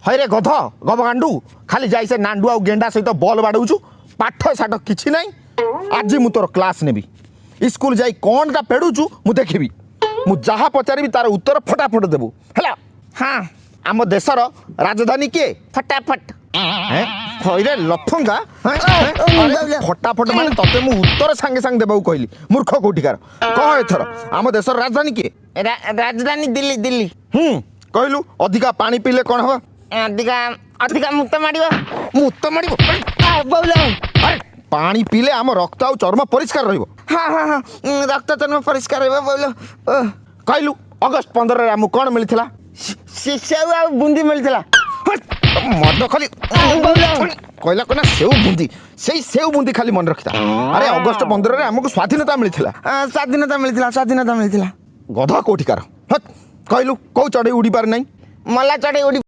ହଇରେ ଗଧ ଗବଗାଣ୍ଡୁ ଖାଲି ଯାଇ ସେ ନାଣ୍ଡୁ ଆଉ ଗେଣ୍ଡା ସହିତ ବଲ୍ ବାଡ଼ଉଛୁ ପାଠ ସାଠ କିଛି ନାହିଁ। ଆଜି ମୁଁ ତୋର କ୍ଲାସ୍ ନେବି। ସ୍କୁଲ ଯାଇ କ'ଣଟା ପେଡ଼ୁଛୁ ମୁଁ ଦେଖିବି। ମୁଁ ଯାହା ପଚାରିବି ତାର ଉତ୍ତର ଫଟାଫଟ ଦେବୁ ହେଲା। ହଁ ଆମ ଦେଶର ରାଜଧାନୀ କିଏ? ଫଟାଫଟ। ହଇରେ ଲଫଙ୍ଗା ଫଟାଫଟ ମାନେ ତତେ ମୁଁ ଉତ୍ତର ସାଙ୍ଗେ ସାଙ୍ଗେ ଦେବାକୁ କହିଲି ମୂର୍ଖ କୋଉଠିକାର। କହ ଏଥର ଆମ ଦେଶର ରାଜଧାନୀ କିଏ? ରାଜଧାନୀ ଦିଲ୍ଲୀ ଦିଲ୍ଲୀ। କହିଲୁ ଅଧିକା ପାଣି ପିଇଲେ କ'ଣ ହବ? ଅଧିକା ଅଧିକା ମୁକ୍ତ ମାଡ଼ିବ। ମୁତ ମାଡ଼ିବ। ପାଣି ପିଇଲେ ଆମ ରକ୍ତ ଆଉ ଚର୍ମ ପରିଷ୍କାର ରହିବ। ହଁ ହଁ ହଁ ରକ୍ତ ଚର୍ମ ପରିଷ୍କାର ରହିବ ବୋଇଲ। କହିଲୁ ଅଗଷ୍ଟ 15ରେ ଆମକୁ କ'ଣ ମିଳିଥିଲା? ସେଉ ଆଉ ବୁନ୍ଦି ମିଳିଥିଲା। ମଦ ଖାଲି କହିଲା କନା ସେଉ ବୁନ୍ଦି ସେଇ ସେଉ ବୁନ୍ଦି ଖାଲି ମନେ ରଖିଥା। ଆରେ ଅଗଷ୍ଟ 15ରେ ଆମକୁ ସ୍ୱାଧୀନତା ମିଳିଥିଲା। ସ୍ୱାଧୀନତା ମିଳିଥିଲା ସ୍ୱାଧୀନତା ମିଳିଥିଲା। ଗଧ କୋଉଠିକାର। କହିଲୁ କୋଉ ଚଢ଼େଇ ଉଡ଼ି ପାରେ ନାହିଁ? ମଲା ଚଢ଼େଇ ଉଡ଼ି